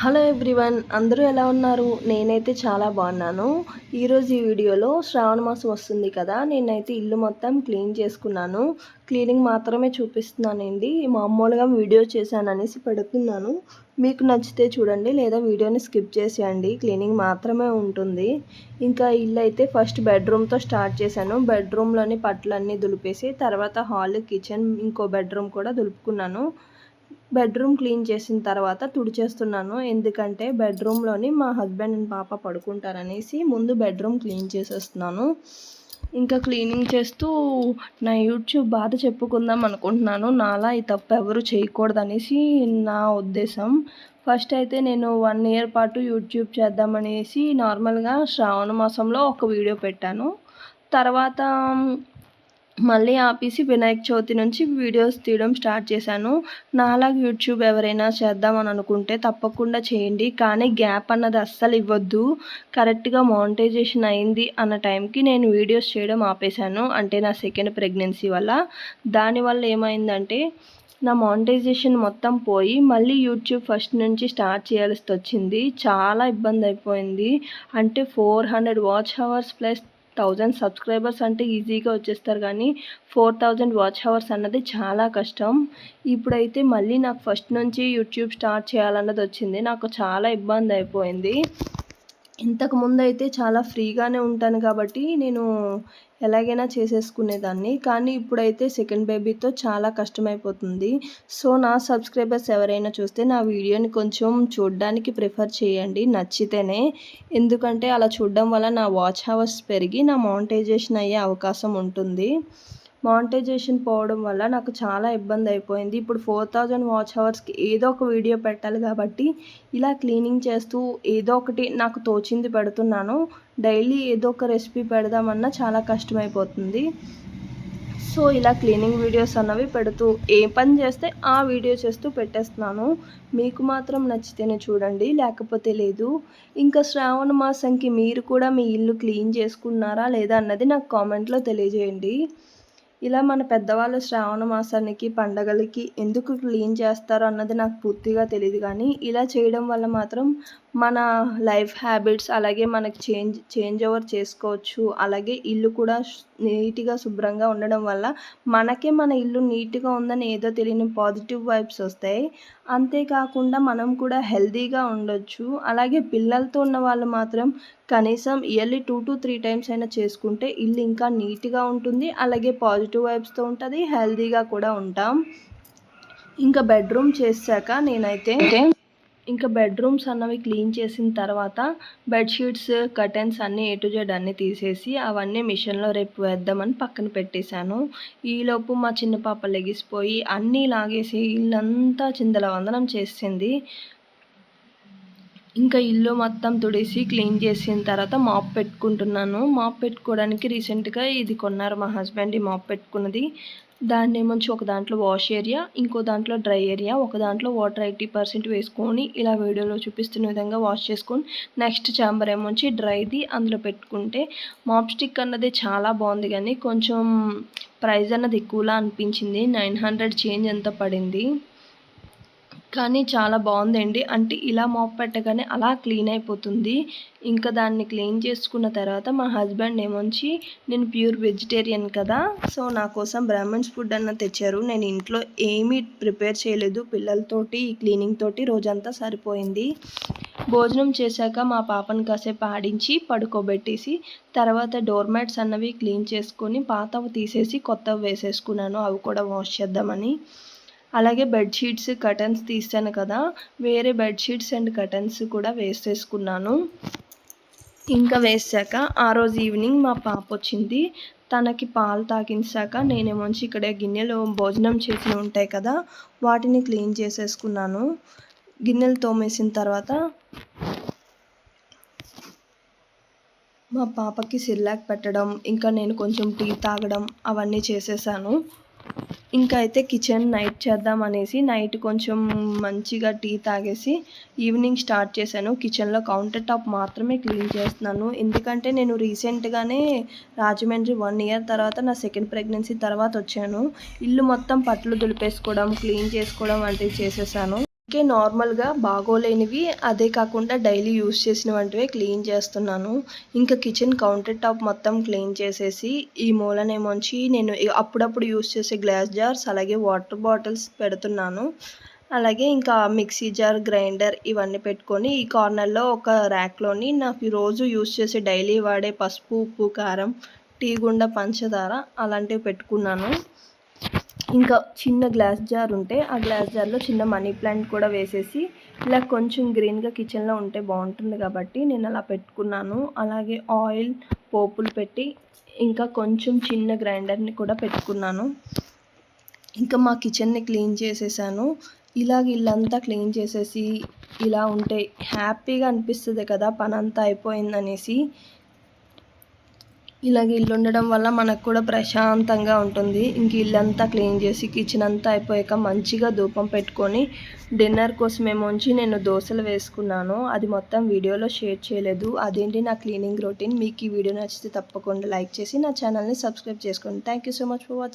Hello everyone, అందరూ ఎలా ఉన్నారు? నేనైతే చాలా బాగున్నాను. ఈరోజు ఈ వీడియోలో శ్రావణ మాసం వస్తుంది కదా, నేనైతే ఇల్లు మొత్తం క్లీన్ చేసుకున్నాను. క్లీనింగ్ మాత్రమే చూపిస్తున్నానండి. మామూలుగా వీడియో చేశాననేసి పెడుతున్నాను. మీకు నచ్చితే చూడండి, లేదా వీడియోని స్కిప్ చేసేయండి. క్లీనింగ్ మాత్రమే ఉంటుంది. ఇంకా ఇల్లు అయితే ఫస్ట్ బెడ్రూమ్తో స్టార్ట్ చేశాను. బెడ్రూమ్లోని పట్లన్నీ దులిపేసి తర్వాత హాల్, కిచెన్, ఇంకో బెడ్రూమ్ కూడా దులుపుకున్నాను. బెడ్రూమ్ క్లీన్ చేసిన తర్వాత తుడిచేస్తున్నాను. ఎందుకంటే బెడ్రూమ్లోని మా హస్బెండ్ అండ్ పాప పడుకుంటారనేసి ముందు బెడ్రూమ్ క్లీన్ చేసేస్తున్నాను. ఇంకా క్లీనింగ్ చేస్తూ నా యూట్యూబ్ బాధ చెప్పుకుందాం అనుకుంటున్నాను. నాలా ఈ తప్పు ఎవరు చేయకూడదనేసి నా ఉద్దేశం. ఫస్ట్ అయితే నేను 1 ఇయర్ పాటు యూట్యూబ్ చేద్దామనేసి నార్మల్గా శ్రావణ మాసంలో ఒక వీడియో పెట్టాను. తర్వాత మళ్ళీ ఆపేసి వినాయక చవితి నుంచి వీడియోస్ తీయడం స్టార్ట్ చేశాను. నాలాగా యూట్యూబ్ ఎవరైనా చేద్దామని అనుకుంటే తప్పకుండా చేయండి, కానీ గ్యాప్ అన్నది అస్సలు ఇవ్వద్దు. కరెక్ట్గా మానిటైజేషన్ అయింది అన్న టైంకి నేను వీడియోస్ చేయడం ఆపేశాను. అంటే నా సెకండ్ ప్రెగ్నెన్సీ వల్ల. దానివల్ల ఏమైందంటే నా మానిటైజేషన్ మొత్తం పోయి మళ్ళీ యూట్యూబ్ ఫస్ట్ నుంచి స్టార్ట్ చేయాల్సి వచ్చింది. చాలా ఇబ్బంది అయిపోయింది. అంటే 400 వాచ్ అవర్స్ ప్లస్ 1000 సబ్స్క్రైబర్స్ అంటే ఈజీగా వచ్చేస్తారు, కానీ 4000 వాచ్ అవర్స్ అన్నది చాలా కష్టం. ఇప్పుడైతే మళ్ళీ నాకు ఫస్ట్ నుంచి యూట్యూబ్ స్టార్ట్ చేయాలన్నది వచ్చింది. నాకు చాలా ఇబ్బంది అయిపోయింది. ఇంతకుముందు అయితే చాలా ఫ్రీగానే ఉంటాను కాబట్టి నేను ఎలాగైనా చేసేసుకునేదాన్ని, కానీ ఇప్పుడైతే సెకండ్ బేబీతో చాలా కష్టమైపోతుంది. సో నా సబ్స్క్రైబర్స్ ఎవరైనా చూస్తే నా వీడియోని కొంచెం చూడడానికి ప్రిఫర్ చేయండి, నచ్చితేనే. ఎందుకంటే అలా చూడడం వల్ల నా వాచ్ అవర్స్ పెరిగి నా మానిటైజేషన్ అయ్యే అవకాశం ఉంటుంది. మానిటైజేషన్ పోవడం వల్ల నాకు చాలా ఇబ్బంది అయిపోయింది. ఇప్పుడు 4000 వాచ్ అవర్స్కి ఏదో ఒక వీడియో పెట్టాలి కాబట్టి ఇలా క్లీనింగ్ చేస్తూ ఏదో ఒకటి నాకు తోచింది పెడుతున్నాను. డైలీ ఏదో ఒక రెసిపీ పెడదామన్నా చాలా కష్టమైపోతుంది. సో ఇలా క్లీనింగ్ వీడియోస్ అన్నవి పెడుతూ ఏ పని చేస్తే ఆ వీడియో చేస్తూ పెట్టేస్తున్నాను. మీకు మాత్రం నచ్చితేనే చూడండి, లేకపోతే లేదు. ఇంకా శ్రావణ మాసంకి మీరు కూడా మీ ఇల్లు క్లీన్ చేసుకున్నారా లేదా అన్నది నాకు కామెంట్లో తెలియజేయండి. ఇలా మన పెద్దవాళ్ళు శ్రావణ మాసానికి, పండగలకి ఎందుకు క్లీన్ చేస్తారో అన్నది నాకు పూర్తిగా తెలియదు, కానీ ఇలా చేయడం వల్ల మాత్రం మన లైఫ్ హ్యాబిట్స్ అలాగే మనకి చేంజ్ ఓవర్ చేసుకోవచ్చు. అలాగే ఇల్లు కూడా నీట్గా శుభ్రంగా ఉండడం వల్ల మనకే మన ఇల్లు నీట్గా ఉందని ఏదో తెలియని పాజిటివ్ వైబ్స్ వస్తాయి. అంతేకాకుండా మనం కూడా హెల్తీగా ఉండొచ్చు. అలాగే పిల్లలతో ఉన్న వాళ్ళు మాత్రం కనీసం ఇయర్లీ 2 to 3 టైమ్స్ అయినా చేసుకుంటే ఇల్లు ఇంకా నీట్గా ఉంటుంది. అలాగే పాజిటివ్ వైబ్స్తో ఉంటుంది, హెల్తీగా కూడా ఉంటాం. ఇంకా బెడ్రూమ్ చేశాక నేనైతే ఇంకా బెడ్రూమ్స్ అన్నవి క్లీన్ చేసిన తర్వాత బెడ్షీట్స్, కర్టెన్స్ అన్నీ A to Z అన్నీ తీసేసి అవన్నీ మిషన్లో రేపు వేద్దామని పక్కన పెట్టేశాను. ఈలోపు మా చిన్న పాప లెగిసిపోయి అన్నీ లాగేసి ఇల్లంతా చిందరవందనం చేసింది. ఇంకా ఇల్లు మొత్తం తుడిసి క్లీన్ చేసిన తర్వాత మాప్ పెట్టుకుంటున్నాను. మాప్ పెట్టుకోవడానికి రీసెంట్గా ఇది కొన్నారు మా హస్బెండ్, ఈ మాప్ పెట్టుకున్నది. దాన్ని ఏమొచ్చి ఒక దాంట్లో వాష్ ఏరియా, ఇంకో దాంట్లో డ్రై ఏరియా, ఒక దాంట్లో వాటర్ 80% వేసుకొని ఇలా వీడియోలో చూపిస్తున్న విధంగా వాష్ చేసుకొని నెక్స్ట్ ఛాంబర్ ఏమొచ్చి డ్రైది అందులో పెట్టుకుంటే మాప్ స్టిక్ అన్నది చాలా బాగుంది, కానీ కొంచెం ప్రైస్ అన్నది ఎక్కువలా అనిపించింది. 900 చేంజ్ ఎంత పడింది, కానీ చాలా బాగుందండి. అంటే ఇలా మాప్ పెట్టగానే అలా క్లీన్ అయిపోతుంది. ఇంకా దాన్ని క్లీన్ చేసుకున్న తర్వాత మా హస్బెండ్ ఏమొచ్చి నేను ప్యూర్ వెజిటేరియన్ కదా, సో నా కోసం బ్రాహ్మణ్స్ ఫుడ్ అన్న తెచ్చారు. నేను ఇంట్లో ఏమీ ప్రిపేర్ చేయలేదు. పిల్లలతోటి ఈ క్లీనింగ్ తోటి రోజంతా సరిపోయింది. భోజనం చేశాక మా పాపను కాసేపు ఆడించి పడుకోబెట్టేసి తర్వాత డోర్ మ్యాట్స్ అన్నవి క్లీన్ చేసుకొని పాతవి తీసేసి కొత్తవి వేసేసుకున్నాను, అవి కూడా వాష్ చేద్దామని. అలాగే బెడ్షీట్స్, కర్టన్స్ తీసాను కదా, వేరే బెడ్షీట్స్ అండ్ కర్టన్స్ కూడా వేసేసుకున్నాను. ఇంకా వేసాక ఆ రోజు ఈవినింగ్ మా పాప వచ్చింది. తనకి పాలు తాగించాక నేనేమొచ్చి ఇక్కడ గిన్నెలో భోజనం చేసి ఉంటాయి కదా, వాటిని క్లీన్ చేసేసుకున్నాను. గిన్నెలు తోమేసిన తర్వాత మా పాపకి సిర్లాక్ పెట్టడం, ఇంకా నేను కొంచెం టీ తాగడం అవన్నీ చేసేసాను. ఇంకా అయితే కిచెన్ నైట్ చేద్దాం అనేసి నైట్ కొంచెం మంచిగా టీ తాగేసి ఈవినింగ్ స్టార్ట్ చేశాను. కిచెన్లో కౌంటర్ టాప్ మాత్రమే క్లీన్ చేస్తున్నాను. ఎందుకంటే నేను రీసెంట్గానే రాజమండ్రి 1 ఇయర్ తర్వాత నా సెకండ్ ప్రెగ్నెన్సీ తర్వాత వచ్చాను. ఇల్లు మొత్తం పట్లు దులిపేసుకోవడం, క్లీన్ చేసుకోవడం వంటివి చేసేసాను. నార్మల్గా బాగోలేనివి అదే కాకుండా డైలీ యూస్ చేసిన వంటివే క్లీన్ చేస్తున్నాను. ఇంకా కిచెన్ కౌంటర్ టాప్ మొత్తం క్లీన్ చేసేసి ఈ మూలనేమోంచి నేను అప్పుడప్పుడు యూస్ చేసే గ్లాస్ జార్స్ అలాగే వాటర్ బాటిల్స్ పెడుతున్నాను. అలాగే ఇంకా మిక్సీ జార్, గ్రైండర్ ఇవన్నీ పెట్టుకొని ఈ కార్నర్లో ఒక ర్యాక్లోని నాకు రోజు యూస్ చేసే డైలీ వాడే పసుపు, ఉప్పు, కారం, టీ గుండ, పంచదార అలాంటివి పెట్టుకున్నాను. ఇంకా చిన్న గ్లాస్ జార్ ఉంటే ఆ గ్లాస్ జార్లో చిన్న మనీ ప్లాంట్ కూడా వేసేసి ఇలా కొంచెం గ్రీన్గా కిచెన్లో ఉంటే బాగుంటుంది కాబట్టి నేను అలా పెట్టుకున్నాను. అలాగే ఆయిల్, పోపులు పెట్టి ఇంకా కొంచెం చిన్న గ్రైండర్ని కూడా పెట్టుకున్నాను. ఇంకా మా కిచెన్ని క్లీన్ చేసేసాను. ఇలాగ ఇల్లంతా క్లీన్ చేసేసి ఇలా ఉంటే హ్యాపీగా అనిపిస్తుంది కదా, పనంతా అయిపోయిందనేసి. ఇలాగ ఇల్లు ఉండడం వల్ల మనకు కూడా ప్రశాంతంగా ఉంటుంది. ఇంక ఇల్లంతా క్లీన్ చేసి కిచెన్ అంతా అయిపోయాక మంచిగా ధూపం పెట్టుకొని డిన్నర్ కోసమేమోంచి నేను దోశలు వేసుకున్నాను. అది మొత్తం వీడియోలో షేర్ చేయలేదు. అదేంటి నా క్లీనింగ్ రొటీన్. మీకు ఈ వీడియో నచ్చితే తప్పకుండా లైక్ చేసి నా ఛానల్ని సబ్స్క్రైబ్ చేసుకోండి. Thank you so much for watching.